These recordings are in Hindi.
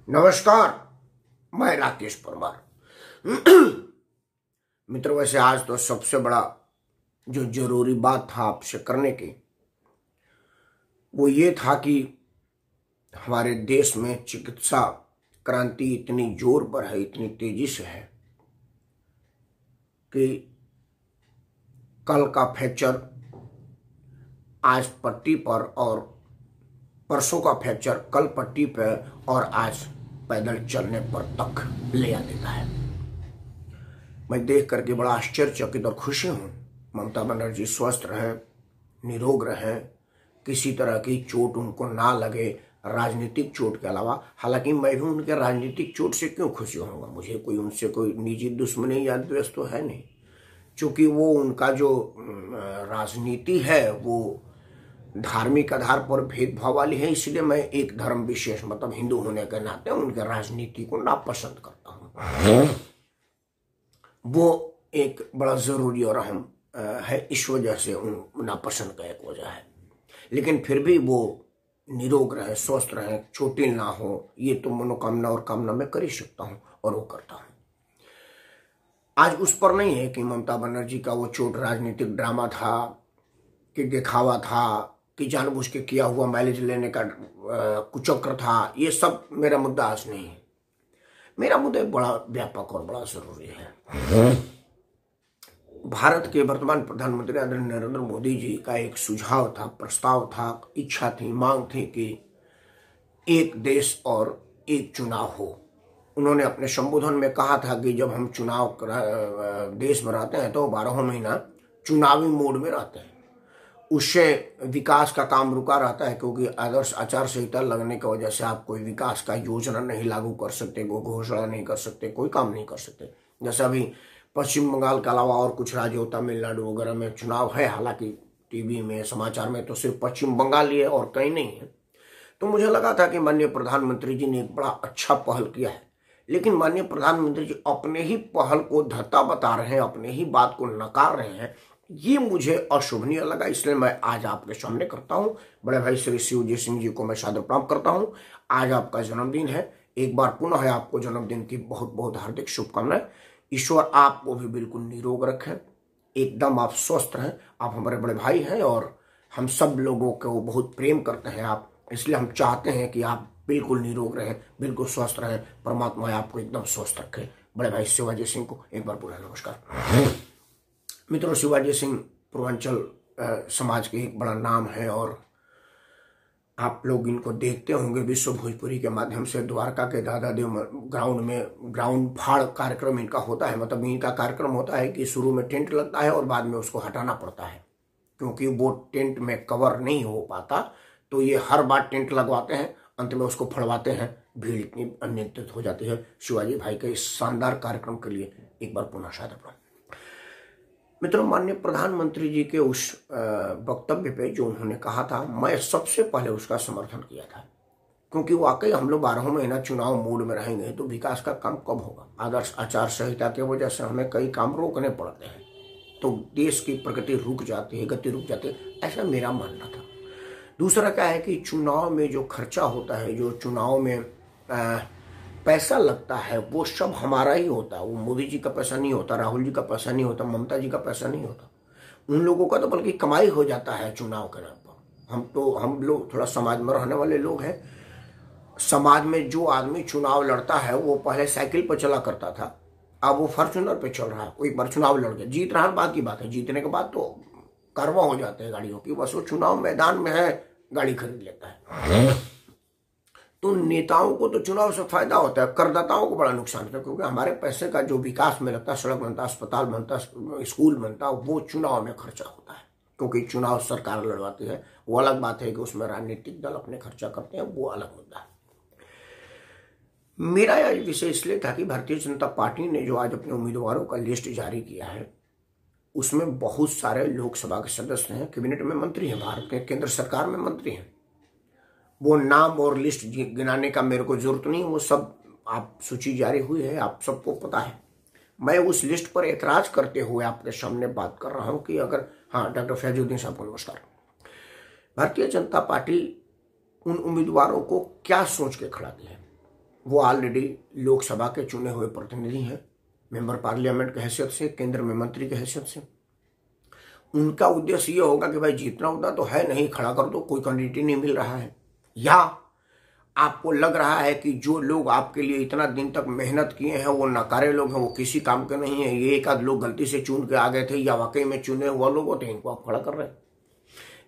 नमस्कार। मैं राकेश परमार। मित्र, वैसे आज तो सबसे बड़ा जो जरूरी बात था आपसे करने की वो ये था कि हमारे देश में चिकित्सा क्रांति इतनी जोर पर है, इतनी तेजी से है कि कल का फ्रैक्चर आज पट्टी पर और परसों का फ्रैक्चर कल पट्टी पर और आज पैदल चलने पर तक ले आ देता है। मैं देख करके बड़ा आश्चर्यचकित और खुशी हूँ। ममता बनर्जी स्वस्थ रहे, निरोग रहे, किसी तरह की चोट उनको ना लगे, राजनीतिक चोट के अलावा। हालांकि मैं भी उनके राजनीतिक चोट से क्यों खुशी होऊंगा, मुझे कोई उनसे कोई निजी दुश्मनी या द्वेष तो है नहीं, क्योंकि वो उनका जो राजनीति है वो धार्मिक आधार पर भेदभाव वाली है। इसलिए मैं एक धर्म विशेष मतलब हिंदू होने के नाते उनके राजनीति को नापसंद करता हूँ। वो एक बड़ा जरूरी और अहम है, इस वजह से उन नापसंद का एक वजह है। लेकिन फिर भी वो निरोग रहे, स्वस्थ रहे, चोटिल ना हो, ये तो मनोकामना और कामना मैं कर ही सकता हूँ और वो करता हूँ। आज उस पर नहीं है कि ममता बनर्जी का वो चोट राजनीतिक ड्रामा था कि दिखावा था कि जानबूझ के किया हुआ माइलेज लेने का कुचक्र था। ये सब मेरा मुद्दा आज नहीं है। मेरा मुद्दा बड़ा व्यापक और बड़ा जरूरी है। भारत के वर्तमान प्रधानमंत्री आदरणीय नरेंद्र मोदी जी का एक सुझाव था, प्रस्ताव था, इच्छा थी, मांग थी कि एक देश और एक चुनाव हो। उन्होंने अपने संबोधन में कहा था कि जब हम चुनाव देश में रहते हैं तो 12 महीना चुनावी मोड में रहते हैं, उससे विकास का काम रुका रहता है, क्योंकि आदर्श आचार संहिता लगने की वजह से आप कोई विकास का योजना नहीं लागू कर सकते, कोई घोषणा नहीं कर सकते, कोई काम नहीं कर सकते। जैसे अभी पश्चिम बंगाल के अलावा और कुछ राज्यों, तमिलनाडु वगैरह में चुनाव है, हालांकि टीवी में समाचार में तो सिर्फ पश्चिम बंगाल ही है और कहीं नहीं है। तो मुझे लगा था कि माननीय प्रधानमंत्री जी ने एक बड़ा अच्छा पहल किया है, लेकिन माननीय प्रधानमंत्री जी अपने ही पहल को धत्ता बता रहे हैं, अपने ही बात को नकार रहे हैं। ये मुझे अशोभनीय लगा, इसलिए मैं आज आपके सामने करता हूं। बड़े भाई श्री शिवजी सिंह जी को मैं सादर प्रणाम करता हूं। आज आपका जन्मदिन है। एक बार पुनः है आपको जन्मदिन की बहुत बहुत हार्दिक शुभकामनाएं। ईश्वर आपको भी बिल्कुल निरोग रखें, एकदम आप स्वस्थ रहें। आप हमारे बड़े भाई हैं और हम सब लोगों को बहुत प्रेम करते हैं आप, इसलिए हम चाहते हैं कि आप बिल्कुल निरोग रहें, बिल्कुल स्वस्थ रहें। परमात्मा आपको एकदम स्वस्थ रखे। बड़े भाई शिवाजी सिंह को एक बार पुनः नमस्कार। मित्रों, शिवाजी सिंह पूर्वांचल समाज के एक बड़ा नाम है और आप लोग इनको देखते होंगे विश्व भोजपुरी के माध्यम से। द्वारका के दादा देव ग्राउंड में ग्राउंड फाड़ कार्यक्रम इनका होता है। मतलब इनका कार्यक्रम होता है कि शुरू में टेंट लगता है और बाद में उसको हटाना पड़ता है, क्योंकि वो टेंट में कवर नहीं हो पाता, तो ये हर बार टेंट लगवाते हैं, अंत में उसको फड़वाते हैं। भीड़ इतनी अनियंत्रित हो जाती है। शिवाजी भाई के इस शानदार कार्यक्रम के लिए एक बार पुनः सादर प्रणाम। मित्रों, माननीय प्रधानमंत्री जी के उस वक्तव्य पे जो उन्होंने कहा था, मैं सबसे पहले उसका समर्थन किया था, क्योंकि वाकई हम लोग 12 महीना चुनाव मोड में रहेंगे तो विकास का काम कब होगा। आदर्श आचार संहिता की वजह से हमें कई काम रोकने पड़ते हैं, तो देश की प्रगति रुक जाती है, गति रुक जाती है, ऐसा मेरा मानना था। दूसरा क्या है कि चुनाव में जो खर्चा होता है, जो चुनाव में पैसा लगता है, वो सब हमारा ही होता है। वो मोदी जी का पैसा नहीं होता, राहुल जी का पैसा नहीं होता, ममता जी का पैसा नहीं होता। उन लोगों का तो बल्कि कमाई हो जाता है चुनाव के नाम पर। हम लोग थोड़ा समाज में रहने वाले लोग हैं। समाज में जो आदमी चुनाव लड़ता है वो पहले साइकिल पर चला करता था, अब वो फॉर्च्यूनर पे चल रहा है। वो एक बार चुनाव लड़ गया, जीत रहा, बात की बात है। जीतने के बाद तो कारवा हो जाते हैं गाड़ियों की, बस वो चुनाव मैदान में है, गाड़ी खरीद लेता है। तो नेताओं को तो चुनाव से फायदा होता है, करदाताओं को बड़ा नुकसान होता है, क्योंकि हमारे पैसे का जो विकास में लगता है, सड़क बनता, अस्पताल बनता, स्कूल बनता, वो चुनाव में खर्चा होता है। क्योंकि चुनाव सरकार लड़वाती है, वो अलग बात है कि उसमें राजनीतिक दल अपने खर्चा करते हैं, वो अलग मुद्दा है। मेरा यह विषय इसलिए था कि भारतीय जनता पार्टी ने जो आज अपने उम्मीदवारों का लिस्ट जारी किया है, उसमें बहुत सारे लोकसभा के सदस्य हैं, कैबिनेट में मंत्री हैं, भारत के केंद्र सरकार में मंत्री हैं। वो नाम और लिस्ट गिनाने का मेरे को जरूरत नहीं, वो सब आप सूची जारी हुई है, आप सबको पता है। मैं उस लिस्ट पर एतराज करते हुए आपके सामने बात कर रहा हूं कि अगर, हाँ, डॉक्टर फैजुद्दीन साहब को नमस्कार। भारतीय जनता पार्टी उन उम्मीदवारों को क्या सोच के खड़ा की है? वो ऑलरेडी लोकसभा के चुने हुए प्रतिनिधि हैं, मेंबर पार्लियामेंट की हैसियत से, केंद्र में मंत्री की हैसियत से। उनका उद्देश्य ये होगा कि भाई जीतना उतना तो है नहीं, खड़ा कर दो, कोई कैंडिडेट नहीं मिल रहा है। या आपको लग रहा है कि जो लोग आपके लिए इतना दिन तक मेहनत किए हैं वो नकारे लोग हैं, वो किसी काम के नहीं है, ये एक आध लोग गलती से चुन के आ गए थे या वाकई में चुने हुआ लोग होते हैं, इनको आप खड़ा कर रहे हैं।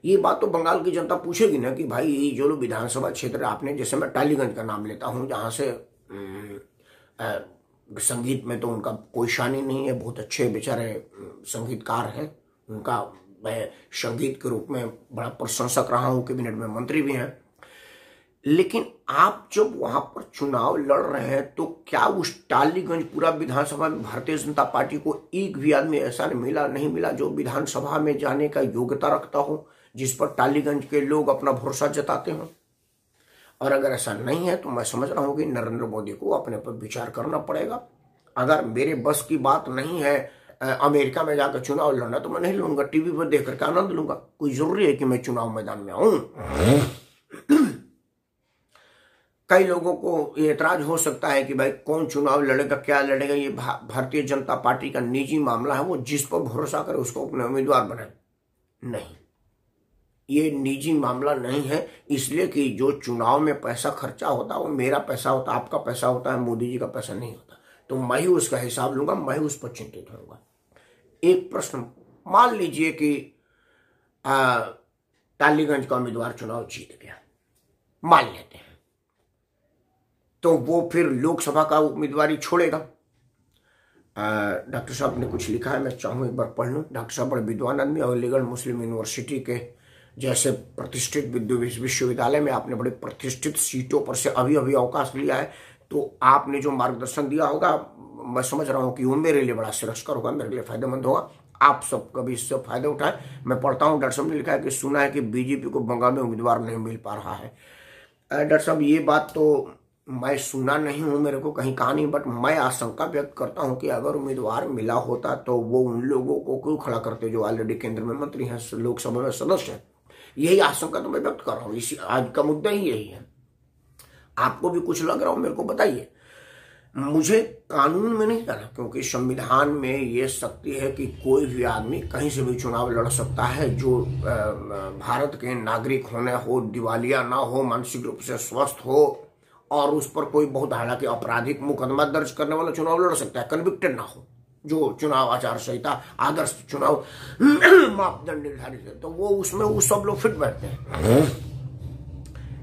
ये बात तो बंगाल की जनता पूछेगी ना कि भाई ये जो लोग विधानसभा क्षेत्र आपने, जैसे मैं टालीगंज का नाम लेता हूँ, जहाँ से संगीत में तो उनका कोई शान ही नहीं है, बहुत अच्छे बेचारे संगीतकार हैं, उनका मैं संगीत के रूप में बड़ा प्रशंसक रहा हूँ, कैबिनेट में मंत्री भी हैं। लेकिन आप जब वहां पर चुनाव लड़ रहे हैं तो क्या उस टालीगंज पूरा विधानसभा में भारतीय जनता पार्टी को एक भी आदमी ऐसा नहीं मिला जो विधानसभा में जाने का योग्यता रखता हो, जिस पर टालीगंज के लोग अपना भरोसा जताते हों? और अगर ऐसा नहीं है तो मैं समझ रहा हूं कि नरेंद्र मोदी को अपने पर विचार करना पड़ेगा। अगर मेरे बस की बात नहीं है अमेरिका में जाकर चुनाव लड़ना तो मैं नहीं लड़ूंगा, टीवी पर देख करके आनंद लूंगा। कोई जरूरी है कि मैं चुनाव मैदान में आऊं? कई लोगों को ये एतराज हो सकता है कि भाई कौन चुनाव लड़ेगा, क्या लड़ेगा, ये भारतीय जनता पार्टी का निजी मामला है, वो जिस पर भरोसा करे उसको अपने उम्मीदवार बनाए। नहीं, ये निजी मामला नहीं है, इसलिए कि जो चुनाव में पैसा खर्चा होता है वो मेरा पैसा होता है, आपका पैसा होता है, मोदी जी का पैसा नहीं होता। तो मैं ही उसका हिसाब लूंगा, मैं ही उस पर चिंतित होऊंगा। एक प्रश्न, मान लीजिए कि टालीगंज का उम्मीदवार चुनाव जीत गया, मान लेते हैं, तो वो फिर लोकसभा का उम्मीदवारी छोड़ेगा? डॉक्टर साहब ने कुछ लिखा है, मैं चाहूँ एक बार पढ़ लूँ। डॉक्टर साहब बड़े विद्वान आदमी और अलीगढ़ मुस्लिम यूनिवर्सिटी के जैसे प्रतिष्ठित विश्वविद्यालय में आपने बड़े प्रतिष्ठित सीटों पर से अभी अभी अवकाश लिया है, तो आपने जो मार्गदर्शन दिया होगा मैं समझ रहा हूँ कि वो मेरे लिए बड़ा श्रेयस्कर होगा, मेरे लिए फायदेमंद होगा। आप सब कभी इससे फायदा उठाए। मैं पढ़ता हूँ, डॉक्टर साहब ने लिखा है कि सुना है कि बीजेपी को बंगाल में उम्मीदवार नहीं मिल पा रहा है। डॉक्टर साहब ये बात तो मैं सुना नहीं हूं, मेरे को कहीं कहा नहीं, बट मैं आशंका व्यक्त करता हूं कि अगर उम्मीदवार मिला होता तो वो उन लोगों को क्यों खड़ा करते जो ऑलरेडी केंद्र में मंत्री हैं, लोकसभा में सदस्य हैं। यही आशंका तो मैं व्यक्त कर रहा हूं, इसी आज का मुद्दा ही यही है। आपको भी कुछ लग रहा हो मेरे को बताइए। मुझे कानून में नहीं जाना, क्योंकि संविधान में ये शक्ति है कि कोई भी आदमी कहीं से भी चुनाव लड़ सकता है, जो भारत के नागरिक होने हो, दिवालिया ना हो, मानसिक रूप से स्वस्थ हो और उस पर कोई बहुत हालांकि आपराधिक मुकदमा दर्ज करने वाला चुनाव लड़ सकता है, कन्विक्टेड ना हो, जो चुनाव आचार संहिता आदर्श चुनाव मापदंड निर्धारित है, तो वो उसमें वो सब लोग फिट बैठते हैं।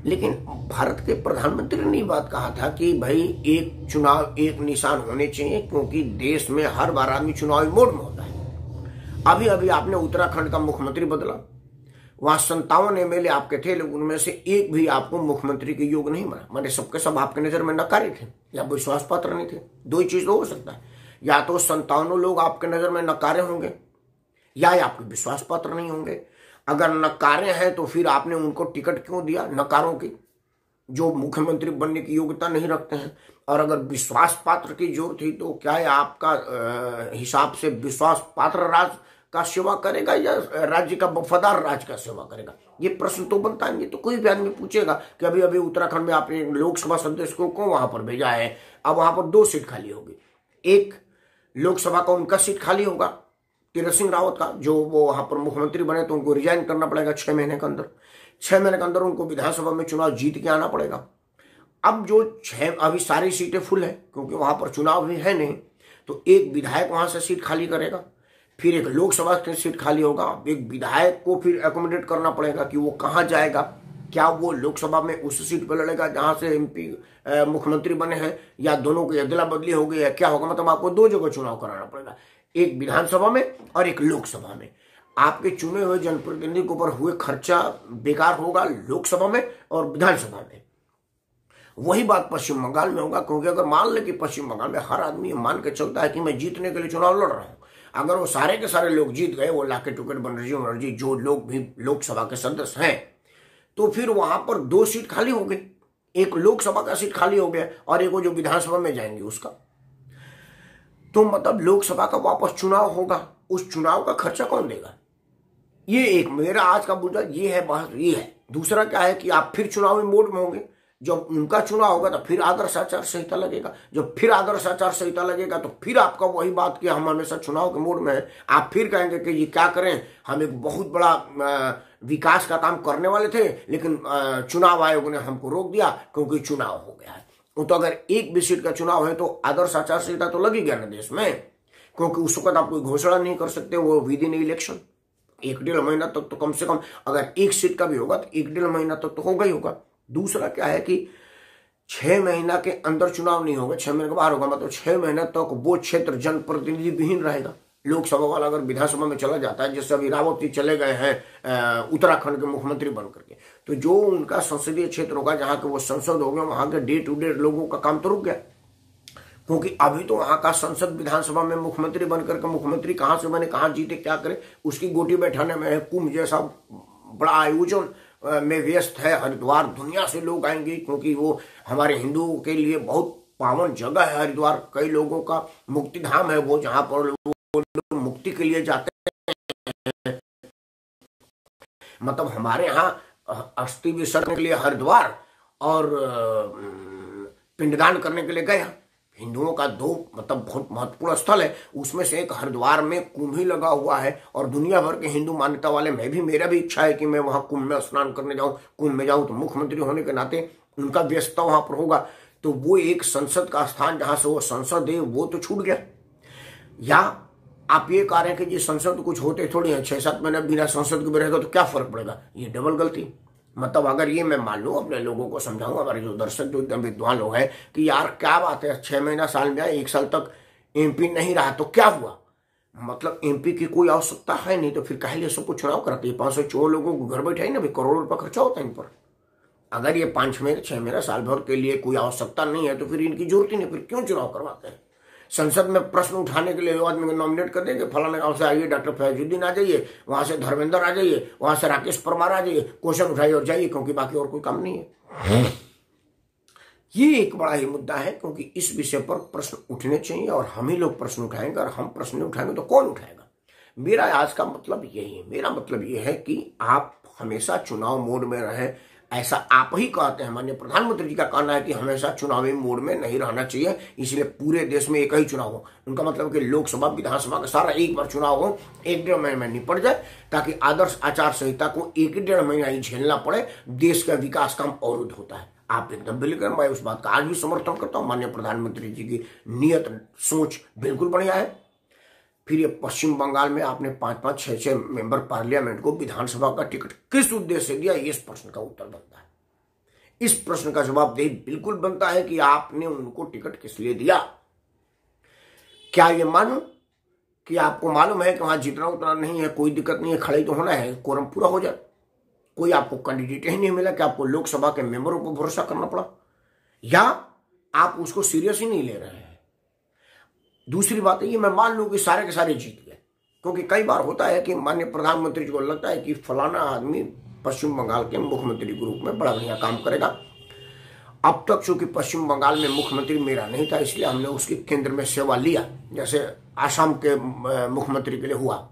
लेकिन भारत के प्रधानमंत्री ने बात कहा था कि भाई एक चुनाव एक निशान होने चाहिए, क्योंकि देश में हर बार आदमी चुनावी मोड में होता है। अभी अभी आपने उत्तराखंड का मुख्यमंत्री बदला, वहां 57 MLA आपके थे, लेकिन उनमें से एक भी आपको मुख्यमंत्री के योग्य नहीं बना। मैंने सबके सब आपके नजर में नकारे थे या विश्वास पात्र नहीं थे। दो ही चीज तो हो सकता है, या तो 57 लोग आपके नजर में नकारे होंगे या आपके विश्वास पात्र नहीं होंगे। अगर नकारे हैं तो फिर आपने उनको टिकट क्यों दिया, नकारों की जो मुख्यमंत्री बनने की योग्यता नहीं रखते हैं। और अगर विश्वास पात्र की जरूरत थी तो क्या है आपका हिसाब से विश्वास पात्र राज का सेवा करेगा या राज्य का वफादार राज का सेवा करेगा? ये प्रश्न तो बनता है। तो कोई भी आदमी पूछेगा कि अभी अभी उत्तराखंड में आपने लोकसभा सदस्य को क्यों वहां पर भेजा है, अब वहां पर 2 सीट खाली होगी। एक लोकसभा का उनका सीट खाली होगा तीरथ सिंह रावत का, जो वो वहां पर मुख्यमंत्री बने तो उनको रिजाइन करना पड़ेगा 6 महीने के अंदर। 6 महीने के अंदर उनको विधानसभा में चुनाव जीत के आना पड़ेगा। अब जो 6 अभी सारी सीटें फुल है क्योंकि वहां पर चुनाव भी है नहीं, तो एक विधायक वहां से सीट खाली करेगा, फिर एक लोकसभा की सीट खाली होगा। एक विधायक को फिर एकोमोडेट करना पड़ेगा कि वो कहाँ जाएगा, क्या वो लोकसभा में उस सीट पर लड़ेगा जहां से MP मुख्यमंत्री बने हैं, या दोनों की अदला बदली हो गई है, क्या होगा? मतलब आपको 2 जगह चुनाव कराना पड़ेगा, एक विधानसभा में और एक लोकसभा में। आपके चुने हुए जनप्रतिनिधि के ऊपर हुए खर्चा बेकार होगा लोकसभा में और विधानसभा में। वही बात पश्चिम बंगाल में होगा, क्योंकि अगर मान ले कि पश्चिम बंगाल में हर आदमी मान के चलता है कि मैं जीतने के लिए चुनाव लड़ रहा हूं, अगर वो सारे के सारे लोग जीत गए, वो लाके टुकड़ बनर्जी जो लोग भी लोकसभा के सदस्य हैं, तो फिर वहां पर 2 सीट खाली हो गई, एक लोकसभा का सीट खाली हो गया और एक वो जो विधानसभा में जाएंगे उसका। तो मतलब लोकसभा का वापस चुनाव होगा, उस चुनाव का खर्चा कौन देगा? ये एक मेरा आज का मुद्दा ये है, बात ये है। दूसरा क्या है कि आप फिर चुनावी मोड में होंगे, जब उनका चुनाव होगा तो फिर आदर्श आचार संहिता लगेगा। जब फिर आदर्श आचार संहिता लगेगा तो फिर आपका वही बात कि हम हमेशा चुनाव के मोड में है। आप फिर कहेंगे कि ये क्या करें, हम एक बहुत बड़ा विकास का काम करने वाले थे, लेकिन चुनाव आयोग ने हमको रोक दिया क्योंकि चुनाव हो गया है। तो अगर एक भी सीट का चुनाव है तो आदर्श आचार संहिता तो लगी गया ना देश में, क्योंकि उस वक्त आप कोई घोषणा नहीं कर सकते, वो विद इन इलेक्शन 1-1.5 महीना तक तो कम से कम, अगर एक सीट का भी होगा तो 1-1.5 महीना तक तो होगा ही होगा। दूसरा क्या है कि 6 महीना के अंदर चुनाव नहीं होगा, 6 महीने के बाहर होगा, मतलब 6 महीना तक वो क्षेत्र जनप्रतिनिधि विहीन रहेगा। लोकसभा वाला अगर विधानसभा में चला जाता है, जैसे अभी रावत जी चले गए हैं उत्तराखंड के मुख्यमंत्री बन करके, तो जो उनका संसदीय क्षेत्र होगा, जहां के वो संसद हो गया, वहां के डे टू डे लोगों का काम तो रुक गया, क्योंकि अभी तो वहां का संसद विधानसभा में मुख्यमंत्री बनकर के मुख्यमंत्री कहां से बने, कहां जीते, क्या करे, उसकी गोटी बैठाने में है। कुंभ जैसा बड़ा आयोजन में व्यस्त है हरिद्वार, दुनिया से लोग आएंगे, क्योंकि वो हमारे हिंदुओं के लिए बहुत पावन जगह है हरिद्वार। कई लोगों का मुक्ति धाम है वो, जहां पर लोग मुक्ति के लिए जाते हैं। मतलब हमारे यहाँ अस्थि विसर्जन के लिए हरिद्वार और पिंडदान करने के लिए गया, हिंदुओं का 2 मतलब बहुत महत्वपूर्ण स्थल है, उसमें से एक हरिद्वार में कुंभ ही लगा हुआ है। और दुनिया भर के हिंदू मान्यता वाले, मेरा भी इच्छा है कि मैं वहां कुंभ में स्नान करने जाऊं, कुंभ में जाऊं, तो मुख्यमंत्री होने के नाते उनका व्यस्तता वहां पर होगा, तो वो एक संसद का स्थान जहां से वो संसद है वो तो छूट गया। या आप ये कह रहे हैं कि जी संसद कुछ होते थोड़ी है, 6-7 महीने बिना संसद के रहेगा तो क्या फर्क पड़ेगा, ये डबल गलती। मतलब अगर ये मैं मान लूं, अपने लोगों को समझाऊं, हमारे जो दर्शक जो एकदम विद्वान लोग हैं, कि यार क्या बात है, 6 महीना साल में 1 साल तक एमपी नहीं रहा तो क्या हुआ, मतलब एमपी की कोई आवश्यकता है नहीं, तो फिर काहे सबको चुनाव कराते हैं। 504 लोगों को घर बैठाई ना, करोड़ों रुपया खर्चा होता है इन पर। अगर ये 5 महीने 6 महीना साल भर के लिए कोई आवश्यकता नहीं है तो फिर इनकी जरूरत ही नहीं, फिर क्यों चुनाव करवाते हैं। संसद में प्रश्न उठाने के लिए आदमी को नॉमिनेट कर देंगे, फलाने गांव से आइए, डॉक्टर फैजुद्दीन आ जाइए, वहां से धर्मेंद्र आ जाइए, वहां से राकेश परमार आ जाइए, क्वेश्चन उठाइए और जाइए, क्योंकि बाकी और कोई काम नहीं है। ये एक बड़ा ही मुद्दा है, क्योंकि इस विषय पर प्रश्न उठने चाहिए और हम ही लोग प्रश्न उठाएंगे, और हम प्रश्न उठाएंगे तो कौन उठाएगा। मेरा आज का मतलब यही है, मेरा मतलब ये है कि आप हमेशा चुनाव मोड में रहे, ऐसा आप ही कहते हैं। माननीय प्रधानमंत्री जी का कहना है कि हमेशा चुनावी मोड में नहीं रहना चाहिए, इसलिए पूरे देश में एक ही चुनाव हो। उनका मतलब कि लोकसभा विधानसभा का सारा एक बार चुनाव हो, 1-1.5 महीने में निपट जाए, ताकि आदर्श आचार संहिता को 1-1.5 महीना ही झेलना पड़े। देश का विकास काम अवरुद्ध होता है। आप एकदम बिल्कुल, मैं उस बात का आज भी समर्थन करता हूँ। माननीय प्रधानमंत्री जी की नियत सोच बिल्कुल बढ़िया है। फिर ये पश्चिम बंगाल में आपने 5-5, 6-6 मेंबर पार्लियामेंट को विधानसभा का टिकट किस उद्देश्य से दिया, इस प्रश्न का उत्तर बनता है। इस प्रश्न का जवाब दे बिल्कुल बनता है कि आपने उनको टिकट किस लिए दिया। क्या ये मानो कि आपको मालूम है कि वहां जितना उतना नहीं है, कोई दिक्कत नहीं है, खड़े तो होना है, कोरम पूरा हो जाए, कोई आपको कैंडिडेट ही नहीं मिला, कि आपको लोकसभा के मेंबरों पर भरोसा करना पड़ा, या आप उसको सीरियस ही नहीं ले रहे हैं। दूसरी बात है, ये मैं मान लूं कि सारे के सारे जीत गए, क्योंकि कई बार होता है कि माननीय प्रधानमंत्री जी को लगता है कि फलाना आदमी पश्चिम बंगाल के मुख्यमंत्री के रूप में बड़ा बढ़िया काम करेगा। अब तक चूंकि पश्चिम बंगाल में मुख्यमंत्री मेरा नहीं था, इसलिए हमने उसकी केंद्र में सेवा लिया। जैसे आसाम के मुख्यमंत्री के लिए हुआ,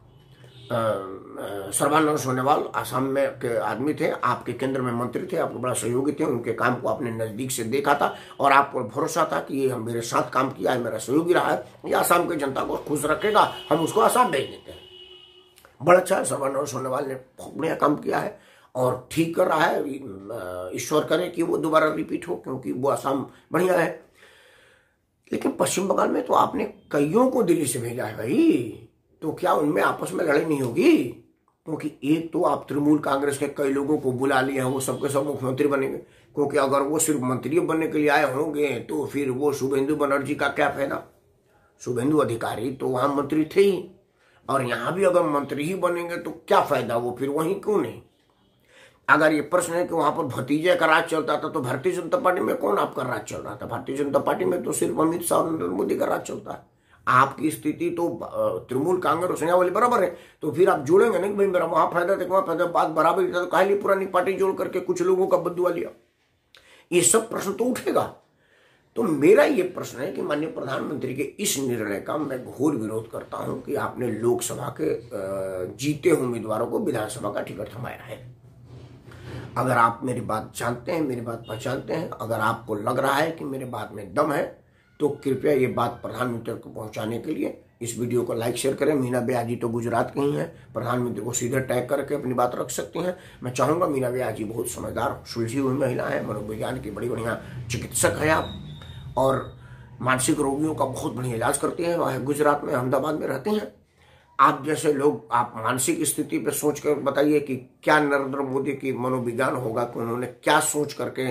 सर्बानंद सोनोवाल आसाम में के आदमी थे, आपके केंद्र में मंत्री थे, आपके बड़ा सहयोगी थे, उनके काम को आपने नजदीक से देखा था और आपको भरोसा था कि ये मेरे साथ काम किया है, मेरा सहयोगी रहा है, ये आसाम की जनता को खुश रखेगा, हम उसको आसाम भेज देते हैं। बड़ा अच्छा है, सर्बानंद सोनोवाल ने बहुत बढ़िया काम किया है और ठीक कर रहा है। ईश्वर करे कि वो दोबारा रिपीट हो, क्योंकि वो आसाम बढ़िया है। लेकिन पश्चिम बंगाल में तो आपने कईयों को दिल्ली से भेजा है भाई, तो क्या उनमें आपस में लड़ाई नहीं होगी? क्योंकि एक तो आप तृणमूल कांग्रेस के कई लोगों को बुला लिए हैं, वो सबके सब मुख्यमंत्री बनेंगे, क्योंकि अगर वो सिर्फ मंत्री बनने के लिए आए होंगे तो फिर वो शुभेंदु बनर्जी का क्या फायदा। शुभेंदु अधिकारी तो वहां मंत्री थे ही, और यहां भी अगर मंत्री ही बनेंगे तो क्या फायदा, वो फिर वहीं क्यों नहीं। अगर ये प्रश्न है कि वहां पर भतीजे का राज चलता था, तो भारतीय जनता पार्टी में कौन आपका राज चल रहा था? भारतीय जनता पार्टी में तो सिर्फ अमित शाह और नरेंद्र मोदी का राज चलता है। आपकी स्थिति तो तृणमूल कांग्रेस वाली बराबर है, तो फिर आप जोड़ेंगे नहीं भाई मेरा वहां फायदा था, वहां फायदा, बात बराबर ही था, तो काहे पुरानी पार्टी जोड़ करके कुछ लोगों का बदुआ लिया? ये सब प्रश्न तो उठेगा। तो मेरा ये प्रश्न है कि माननीय प्रधानमंत्री के इस निर्णय का मैं घोर विरोध करता हूं कि आपने लोकसभा के जीते हुए उम्मीदवारों को विधानसभा का टिकट थमाया है। अगर आप मेरी बात जानते हैं, मेरी बात पहचानते हैं, अगर आपको लग रहा है कि मेरे बात में दम है, तो कृपया ये बात प्रधानमंत्री को पहुंचाने के लिए इस वीडियो को लाइक शेयर करें। मीना बयाजी तो गुजरात की ही हैं, प्रधानमंत्री को सीधे टैग करके अपनी बात रख सकती हैं। मैं चाहूँगा, मीना बयाजी बहुत समझदार सुलझी हुई महिला है, मनोविज्ञान की बड़ी बढ़िया चिकित्सक है आप, और मानसिक रोगियों का बहुत बढ़िया इलाज करती हैं। वह गुजरात में, अहमदाबाद में रहती हैं। आप जैसे लोग, आप मानसिक स्थिति पे सोच कर बताइए कि क्या नरेंद्र मोदी की मनोविज्ञान होगा कि उन्होंने क्या सोच करके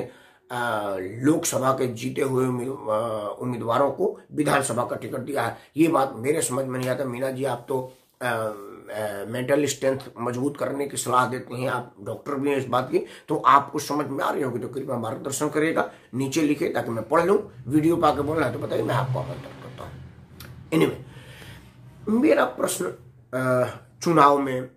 लोकसभा के जीते हुए उम्मीदवारों को विधानसभा का टिकट दिया है। ये बात मेरे समझ में नहीं आता। मीना जी, आप तो मेंटल स्ट्रेंथ मजबूत करने की सलाह देती हैं, आप डॉक्टर भी हैं इस बात की, तो आपको समझ में आ रही होगी तो कृपया मार्गदर्शन करिएगा, नीचे लिखे ताकि मैं पढ़ लूँ। वीडियो पा के बोलना है तो बताइए, मैं आपको आमंत्रित करता हूँ। एनीवे, मेरा प्रश्न चुनाव में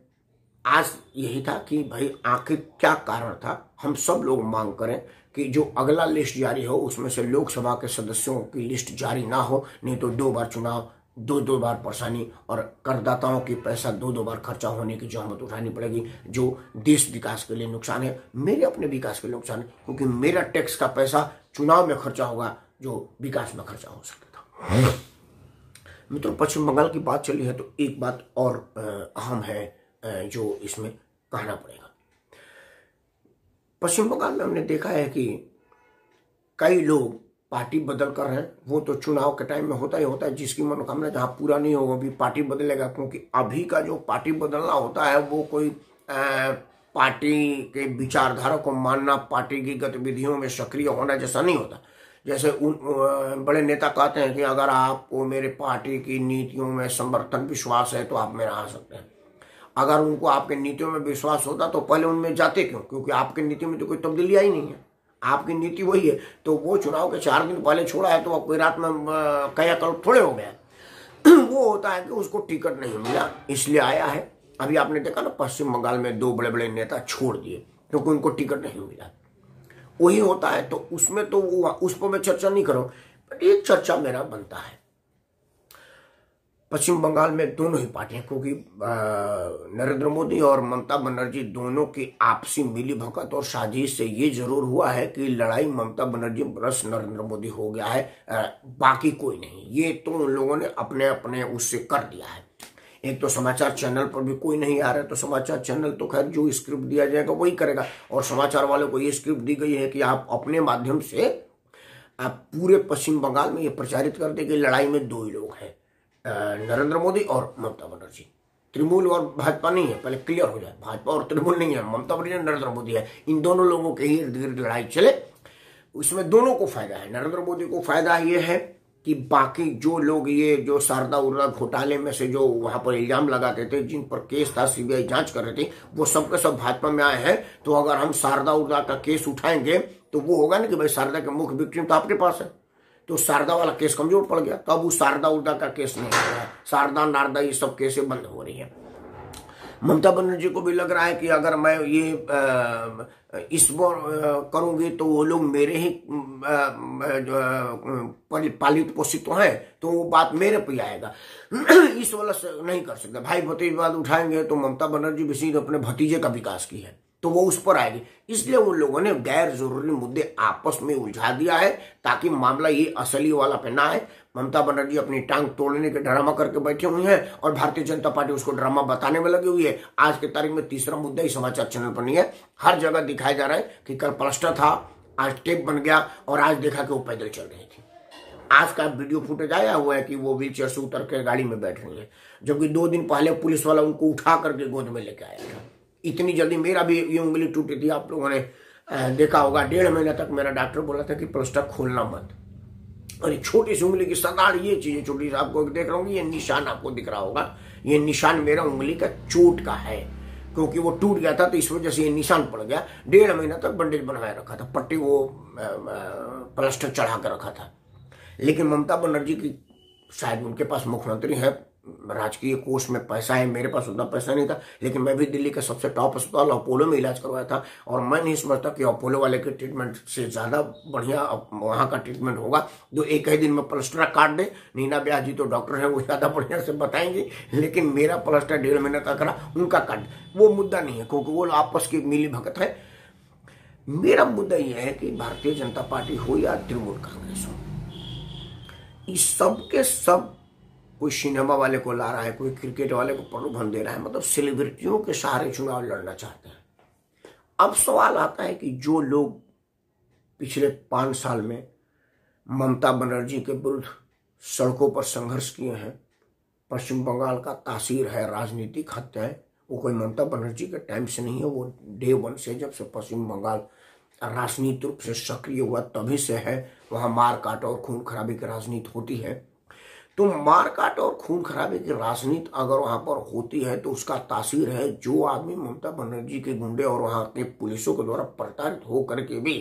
आज यही था कि भाई आखिर क्या कारण था। हम सब लोग मांग करें कि जो अगला लिस्ट जारी हो उसमें से लोकसभा के सदस्यों की लिस्ट जारी ना हो, नहीं तो 2 बार चुनाव, 2 बार परेशानी, और करदाताओं की पैसा 2 बार खर्चा होने की जहमत उठानी पड़ेगी, जो देश विकास के लिए नुकसान है, मेरे अपने विकास के लिए नुकसान है, क्योंकि मेरा टैक्स का पैसा चुनाव में खर्चा होगा जो विकास में खर्चा हो सकता था। मित्रों, पश्चिम बंगाल की बात चली है तो एक बात और अहम है जो इसमें कहना पड़ेगा। पश्चिम बंगाल में हमने देखा है कि कई लोग पार्टी बदल कर रहे हैं। वो तो चुनाव के टाइम में होता ही होता है, जिसकी मनोकामना जहां पूरा नहीं होगा भी पार्टी बदलेगा, क्योंकि अभी का जो पार्टी बदलना होता है वो कोई पार्टी के विचारधारा को मानना, पार्टी की गतिविधियों में सक्रिय होना जैसा नहीं होता। जैसे बड़े नेता कहते हैं कि अगर आपको मेरे पार्टी की नीतियों में समर्थन विश्वास है तो आप मेरा आ सकते हैं। अगर उनको आपके नीतियों में विश्वास होता तो पहले उनमें जाते क्यों? क्योंकि आपकी नीति में तो कोई तब्दीली आई नहीं है, आपकी नीति वही है। तो वो चुनाव के 4 दिन पहले छोड़ा है तो कोई रात में कायाकल्प थोड़े हो गया। वो होता है कि उसको टिकट नहीं मिला इसलिए आया है। अभी आपने देखा ना, पश्चिम बंगाल में 2 बड़े नेता छोड़ दिए क्योंकि उनको टिकट नहीं मिला। वही होता है। तो उसमें तो उस पर मैं चर्चा नहीं करूं, बट एक चर्चा मेरा बनता है। पश्चिम बंगाल में दोनों ही पार्टियां, क्योंकि नरेंद्र मोदी और ममता बनर्जी दोनों की आपसी मिली भगत और साजिश से ये जरूर हुआ है कि लड़ाई ममता बनर्जी प्लस नरेंद्र मोदी हो गया है, बाकी कोई नहीं। ये तो उन लोगों ने अपने अपने उससे कर दिया है। एक तो समाचार चैनल पर भी कोई नहीं आ रहा है, तो समाचार चैनल तो खैर जो स्क्रिप्ट दिया जाएगा वही करेगा, और समाचार वालों को ये स्क्रिप्ट दी गई है कि आप अपने माध्यम से आप पूरे पश्चिम बंगाल में ये प्रचारित कर दे कि लड़ाई में 2 ही लोग हैं, नरेंद्र मोदी और ममता बनर्जी। तृणमूल और भाजपा नहीं है, पहले क्लियर हो जाए। भाजपा और तृणमूल नहीं है, ममता बनर्जी नरेंद्र मोदी है। इन दोनों लोगों के ही इर्द गिर्द लड़ाई चले, उसमें दोनों को फायदा है। नरेंद्र मोदी को फायदा ये है कि बाकी जो लोग ये जो शारदा उर्दा घोटाले में से जो वहां पर इल्जाम लगाते थे, जिन पर केस था, सीबीआई जांच कर रही थी, वो सबके सब भाजपा में आए हैं। तो अगर हम शारदा उर्दा का केस उठाएंगे तो वो होगा ना कि भाई शारदा के मुख्य विक्टिम तो आपके पास है, तो शारदा वाला केस कमजोर पड़ गया। तो अब उस शारदा उर्दा का केस नहीं हो रहा है, शारदा नारदा ये सब केसें बंद हो रही है। ममता बनर्जी को भी लग रहा है कि अगर मैं ये इस बार करूंगी तो वो लोग मेरे ही पालित पोषित तो हैं, तो वो बात मेरे पे आएगा। इस वाला से नहीं कर सकते। भाई भतीजे बात उठाएंगे तो ममता बनर्जी भी सीधे अपने भतीजे का विकास की है, तो वो उस पर आएगी। इसलिए उन लोगों ने गैर जरूरी मुद्दे आपस में उलझा दिया है ताकि मामला ये असली वाला पे ना आए। ममता बनर्जी अपनी टांग तोड़ने के ड्रामा करके बैठी हुई है और भारतीय जनता पार्टी उसको ड्रामा बताने में लगी हुई है। आज की तारीख में तीसरा मुद्दा ही समाचार चैनल पर नहीं है, हर जगह दिखाया जा रहा है कि कल प्लास्टर था, आज टेप बन गया, और आज देखा कि वो पैदल चल रही थी। आज का वीडियो फुटेज आया हुआ है कि वो व्हीलचेयर से उतर के गाड़ी में बैठ रही है, जबकि 2 दिन पहले पुलिस वाला उनको उठा करके गोद में लेके आया था। इतनी जल्दी मेरा भी ये उंगली टूटी थी, आप लोगों ने देखा होगा। 1.5 महीने तक मेरा डॉक्टर बोला था कि प्लास्टर खोलना मत, और ये छोटी सी उंगली की सदाड़, ये चीजें छोटी सी आपको देख रहा हूँ, ये निशान आपको दिख रहा होगा, ये निशान मेरा उंगली का चोट का है, क्योंकि वो टूट गया था तो इस वजह से ये निशान पड़ गया। 1.5 महीना तक बैंडेज बनवाया रखा था, पट्टी वो प्लास्टर चढ़ा कर रखा था। लेकिन ममता बनर्जी की शायद उनके पास मुख्यमंत्री है, राजकीय कोष में पैसा है, मेरे पास उतना पैसा नहीं था, लेकिन मैं भी दिल्ली के सबसे टॉप अस्पताल अपोलो में इलाज करवाया था, और मैं नहीं समझता कि अपोलो वाले के ट्रीटमेंट से ज्यादा बढ़िया वहां का ट्रीटमेंट होगा। जो एक ही दिन में प्लास्टर काट दे, नीना ब्यास जी तो डॉक्टर है, वो ज्यादा बढ़िया से बताएंगे, लेकिन मेरा प्लास्टर 1.5 महीने तक रहा, उनका काट, वो मुद्दा नहीं है, क्योंकि वो आपस की मिली भगत है। मेरा मुद्दा यह है कि भारतीय जनता पार्टी हो या तृणमूल कांग्रेस हो, इस सब के सब कोई सिनेमा वाले को ला रहा है, कोई क्रिकेट वाले को प्रलोभन दे रहा है, मतलब सेलिब्रिटियों के सहारे चुनाव लड़ना चाहते हैं। अब सवाल आता है कि जो लोग पिछले 5 साल में ममता बनर्जी के विरुद्ध सड़कों पर संघर्ष किए हैं, पश्चिम बंगाल का तासीर है, राजनीतिक हत्या है, वो कोई ममता बनर्जी के टाइम से नहीं है, वो डे 1 से, जब से पश्चिम बंगाल राजनीतिक रूप से सक्रिय हुआ तभी से है। वहाँ मारकाट और खून खराबी की राजनीति होती है। तो मारकाट और खून खराबे की राजनीति अगर वहां पर होती है तो उसका तासीर है। जो आदमी ममता बनर्जी के गुंडे और वहां के पुलिसों के द्वारा प्रताड़ित होकर के भी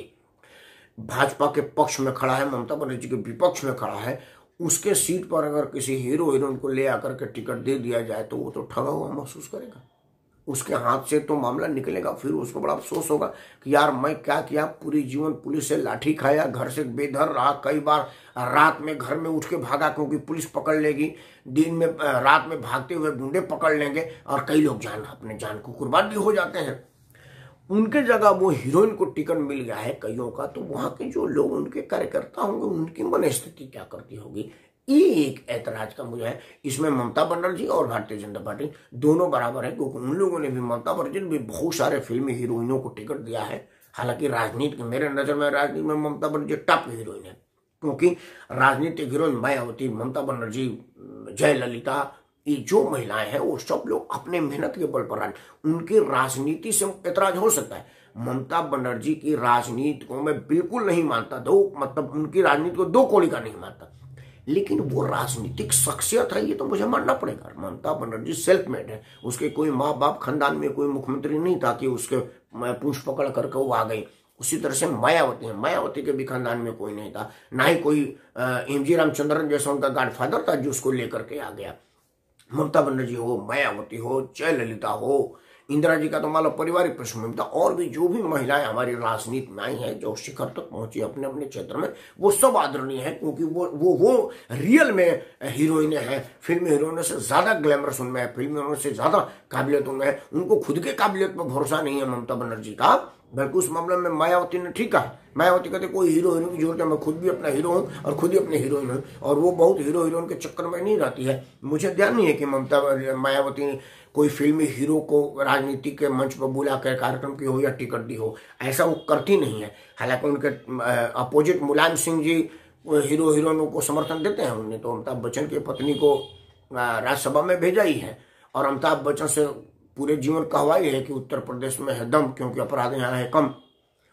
भाजपा के पक्ष में खड़ा है, ममता बनर्जी के विपक्ष में खड़ा है, उसके सीट पर अगर किसी हीरो हीरोइन को ले आकर के टिकट दे दिया जाए तो वो तो ठगा हुआ महसूस करेगा, उसके हाथ से तो मामला निकलेगा। फिर उसको बड़ा अफसोस होगा कि यार मैं क्या किया, पूरी जीवन पुलिस से लाठी खाया, घर से बेघर रहा, कई बार रात में घर में उठ के भागा क्योंकि पुलिस पकड़ लेगी, दिन में रात में भागते हुए गुंडे पकड़ लेंगे, और कई लोग अपने जान को कुर्बान भी हो जाते हैं। उनके जगह वो हीरोइन को टिकट मिल गया है कईयों का, तो वहां के जो लोग उनके कार्यकर्ता होंगे उनकी मनस्थिति क्या करती होगी, ये एक ऐतराज का मुझे है। इसमें ममता बनर्जी और भारतीय जनता पार्टी दोनों बराबर है, क्योंकि उन लोगों ने भी, ममता बनर्जी ने भी बहुत सारे फिल्मी हीरोइनों को टिकट दिया है। हालांकि राजनीति, मेरे नजर में राजनीति में ममता बनर्जी टॉप हीरोइन है, क्योंकि राजनीतिक हीरोइन मायावती, ममता बनर्जी, जयललिता, ये जो महिलाएं हैं वो सब लोग अपने मेहनत के बल पर, उनकी राजनीति से ऐतराज हो सकता है। ममता बनर्जी की राजनीति को मैं बिल्कुल नहीं मानता, मतलब उनकी राजनीति को 2 कौड़ी का नहीं मानता, लेकिन वो राजनीतिक शख्सियत है, ये तो मुझे मानना पड़ेगा। ममता बनर्जी सेल्फ मेड है, उसके कोई माँ बाप खानदान में कोई मुख्यमंत्री नहीं था कि उसके पूंछ पकड़ करके वो आ गई। उसी तरह से मायावती है, मायावती के भी खानदान में कोई नहीं था, ना ही कोई एमजी रामचंद्रन जैसा उनका गॉडफादर था जो उसको लेकर के आ गया। ममता बनर्जी हो, मायावती हो, जयललिता हो, इंदिरा जी का तो मान लो पारिवारिक पृष्ठभूमि था, और भी जो भी महिलाएं हमारी राजनीति में आई हैं, जो शिखर तक पहुंची अपने अपने क्षेत्र में, वो सब आदरणीय है, क्योंकि वो रियल में हीरोइने हैं। फिल्मी हीरोइनों से ज्यादा ग्लैमरस उनमें है, फिल्मी हीरोइनों से ज्यादा काबिलियत उनमें है। उनको खुद के काबिलियत पर भरोसा नहीं है ममता बनर्जी का, बल्कि उस मामले में मायावती ने ठीक कहा। मायावती कहते कोई हीरो हीरोइन की जरूरत है, मैं खुद भी अपना हीरो हूँ और खुद ही अपने हीरोइन हूँ, और वो बहुत हीरो हीरोइन के चक्कर में नहीं रहती है। मुझे ध्यान नहीं है कि मायावती ने कोई फिल्मी हीरो को राजनीति के मंच पर बुला कर कार्यक्रम की हो या टिकट दी हो, ऐसा वो करती नहीं है। हालांकि उनके अपोजिट मुलायम सिंह जी हीरो हीरोइनों को समर्थन देते हैं, उन्होंने तो अमिताभ बच्चन की पत्नी को राज्यसभा में भेजा ही है, और अमिताभ बच्चन से पूरे जीवन कहवाई है कि उत्तर प्रदेश में है दम, क्योंकि अपराध यहाँ है कम।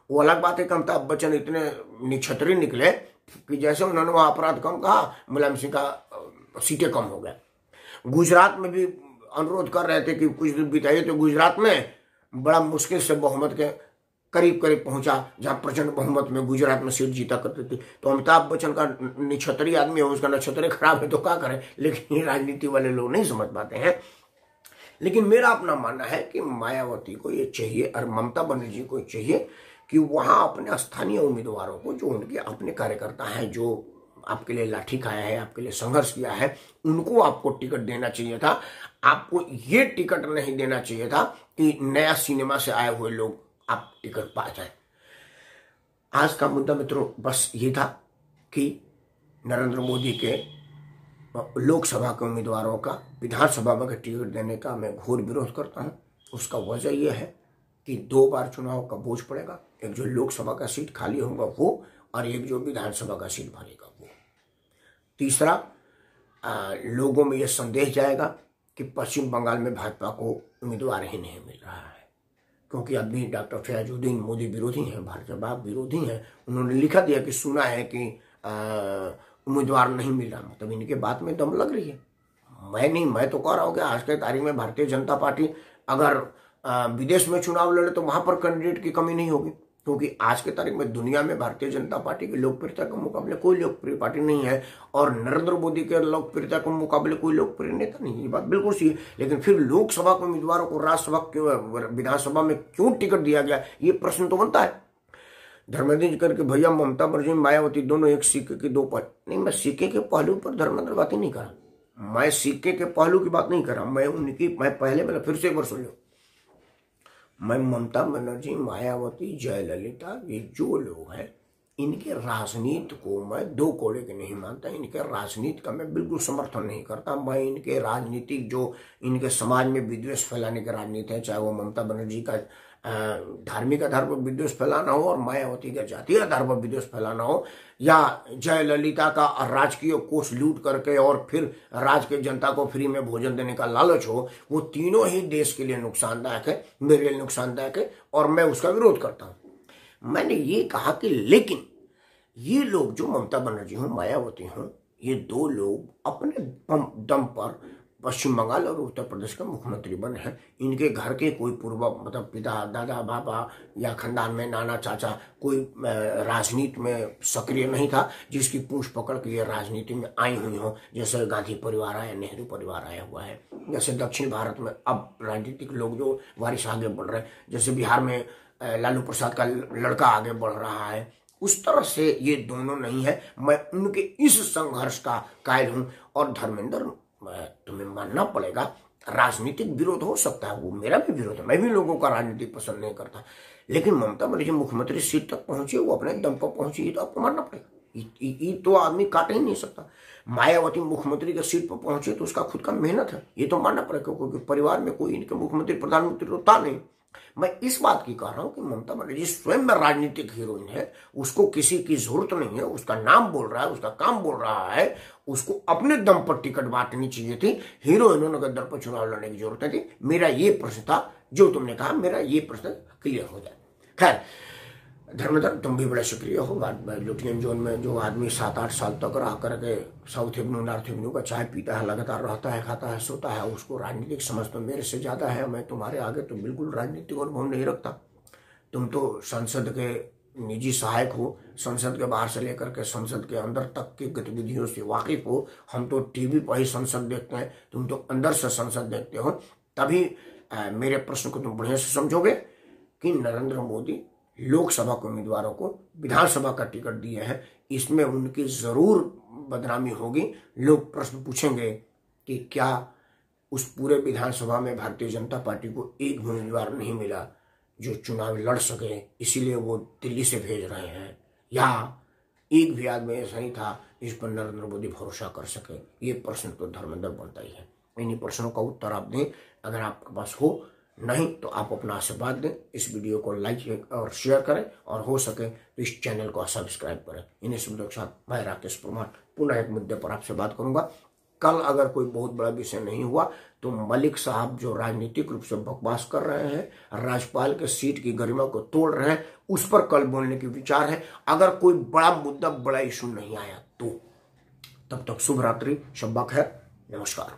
वो अलग बात है कि अमिताभ बच्चन इतने निक्षत्री निकले कि जैसे उन्होंने वहां अपराध कम कहा, मुलायम सिंह का सीटें कम हो गया। गुजरात में भी अनुरोध कर रहे थे कि कुछ दिन बिताइए, तो गुजरात में बड़ा मुश्किल से बहुमत के करीब करीब पहुंचा, जहां प्रचंड बहुमत में गुजरात में सीट जीता करती थी। तो अमिताभ बच्चन का निक्षत्री आदमी है, उसका नक्षत्र खराब है तो क्या करे, लेकिन ये राजनीति वाले लोग नहीं समझ पाते हैं। लेकिन मेरा अपना मानना है कि मायावती को ये चाहिए और ममता बनर्जी को चाहिए कि वहां अपने स्थानीय उम्मीदवारों को, जो उनके अपने कार्यकर्ता हैं, जो आपके लिए लाठी खाया है, आपके लिए संघर्ष किया है, उनको आपको टिकट देना चाहिए था। आपको ये टिकट नहीं देना चाहिए था कि नया सिनेमा से आए हुए लोग आप टिकट पा जाए। आज का मुद्दा मित्रों बस ये था कि नरेंद्र मोदी के लोकसभा के उम्मीदवारों का विधानसभा में टिकट देने का मैं घोर विरोध करता हूं। उसका वजह यह है कि 2 बार चुनाव का बोझ पड़ेगा, एक जो लोकसभा का सीट खाली होगा वो, और एक जो विधानसभा का सीट भरेगा वो। तीसरा, लोगों में यह संदेश जाएगा कि पश्चिम बंगाल में भाजपा को उम्मीदवार ही नहीं मिल रहा है, क्योंकि अभी डॉक्टर फयाजुद्दीन मोदी विरोधी हैं, भाजपा विरोधी हैं। उन्होंने लिखा दिया कि सुना है कि उम्मीदवार नहीं मिल रहा, मतलब इनके बात में दम लग रही है। मैं तो कह रहा हूँ कि आज के तारीख में भारतीय जनता पार्टी अगर विदेश में चुनाव लड़े तो वहां पर कैंडिडेट की कमी नहीं होगी, क्योंकि आज के तारीख में दुनिया में भारतीय जनता पार्टी की लोकप्रियता के मुकाबले कोई लोकप्रिय पार्टी नहीं है, और नरेंद्र मोदी के लोकप्रियता के मुकाबले कोई लोकप्रिय नेता नहीं है। ये बात बिल्कुल सही है, लेकिन फिर लोकसभा के उम्मीदवारों को राज्यसभा विधानसभा में क्यों टिकट दिया गया, ये प्रश्न तो बनता है। धर्मेंद्र जी करके भैया ममता बनर्जी मायावती दोनों एक सिक्के के 2 पहलू, नहीं, मैं सिक्के के पहलू पर धर्मेंद्र बात ही नहीं कर रहा, मैं सिक्के के पहलू की बात नहीं कर रहा, मैं पहले फिर से एक बार सुन लो। मैं ममता बनर्जी, मायावती, जयललिता, ये जो लोग हैं, इनके राजनीति को मैं दो कोड़े के नहीं मानता। इनके राजनीति का मैं बिल्कुल समर्थन नहीं करता। मैं इनके राजनीतिक जो इनके समाज में विद्वेष फैलाने की राजनीति है, चाहे वो ममता बनर्जी का धार्मिक आधार पर विद्वेष फैलाना हो और मायावती का जातीय आधार पर विद्वेष फैलाना हो, या जयललिता का राजकीय कोष लूट करके और फिर राज्य के जनता को फ्री में भोजन देने का लालच हो, वो तीनों ही देश के लिए नुकसानदायक है, मेरे लिए नुकसानदायक है और मैं उसका विरोध करता हूं। मैंने ये कहा कि लेकिन ये लोग जो ममता बनर्जी हो, मायावती हो, ये दो लोग अपने दम पर पश्चिम बंगाल और उत्तर प्रदेश के मुख्यमंत्री बने हैं। इनके घर के कोई पूर्व मतलब पिता, दादा, बाबा या खानदान में नाना, चाचा कोई राजनीति में सक्रिय नहीं था जिसकी पूंछ पकड़ के ये राजनीति में आई हुई हो, जैसे गांधी परिवार आया, नेहरू परिवार आया हुआ है। जैसे दक्षिण भारत में अब राजनीतिक लोग जो वारिस आगे बढ़ रहे हैं, जैसे बिहार में लालू प्रसाद का लड़का आगे बढ़ रहा है, उस तरह से ये दोनों नहीं है। मैं उनके इस संघर्ष का कायल हूं। और धर्मेंद्र, तुम्हें मानना पड़ेगा, राजनीतिक विरोध हो सकता है, वो मेरा भी विरोध है, मैं भी लोगों का राजनीति पसंद नहीं करता, लेकिन ममता बनर्जी मुख्यमंत्री सीट तक पहुंची, वो अपने दम पर पहुंची, ये तो आपको मानना पड़ेगा। ये तो आदमी काट ही नहीं सकता। मायावती मुख्यमंत्री के सीट पर पहुंचे तो उसका खुद का मेहनत है, ये तो मानना पड़ेगा, क्योंकि परिवार में कोई इनके मुख्यमंत्री प्रधानमंत्री तो था नहीं। मैं इस बात की कह रहा हूं कि ममता बनर्जी स्वयं में राजनीतिक हीरोइन है, उसको किसी की जरूरत नहीं है, उसका नाम बोल रहा है, उसका काम बोल रहा है, उसको अपने दम पर टिकट बांटनी चाहिए थी। हीरोइनों के दर पर चुनाव लड़ने की जरूरत नहीं थी। मेरा ये प्रश्न था जो तुमने कहा, मेरा ये प्रश्न क्लियर हो जाए। खैर धर्मेंद्र, तुम भी बड़ा सक्रिय हो। लुटियन जोन में जो आदमी 7-8 साल तक रह करके साउथ एवेन्यू, नॉर्थ एवेन्यू का चाय पीता है, लगातार रहता है, खाता है, सोता है, उसको राजनीतिक समझ तो मेरे से ज्यादा है। मैं तुम्हारे आगे तो बिल्कुल राजनीतिक अनुभव नहीं रखता। तुम तो संसद के निजी सहायक हो, संसद के बाहर से लेकर के संसद के अंदर तक की गतिविधियों से वाकिफ हो। हम तो टीवी पर ही संसद देखते हैं, तुम तो अंदर से संसद देखते हो। तभी मेरे प्रश्न को तुम बढ़िया से समझोगे कि नरेंद्र मोदी लोकसभा के उम्मीदवारों को विधानसभा का टिकट दिए हैं, इसमें उनकी जरूर बदनामी होगी। लोग प्रश्न पूछेंगे कि क्या उस पूरे विधानसभा में भारतीय जनता पार्टी को एक भी उम्मीदवार नहीं मिला जो चुनाव लड़ सके, इसीलिए वो दिल्ली से भेज रहे हैं, या एक भी आदमी ऐसा ही था जिस पर नरेंद्र मोदी भरोसा कर सके। ये प्रश्न तो धर्मेंद्र बनता ही है। इन्हीं प्रश्नों का उत्तर आप दें, अगर आपके पास हो, नहीं तो आप अपना आशीर्वाद दें, इस वीडियो को लाइक और शेयर करें, और हो सके तो इस चैनल को सब्सक्राइब करें। इन्हीं शब्दों के साथ मैं राकेश परमार पुनः एक मुद्दे पर आपसे बात करूंगा। कल अगर कोई बहुत बड़ा विषय नहीं हुआ तो मलिक साहब जो राजनीतिक रूप से बकवास कर रहे हैं, राज्यपाल के सीट की गरिमा को तोड़ रहे हैं, उस पर कल बोलने की विचार है। अगर कोई बड़ा मुद्दा, बड़ा इशू नहीं आया तो। तब तक शुभ रात्रि, शब्बा खैर, नमस्कार।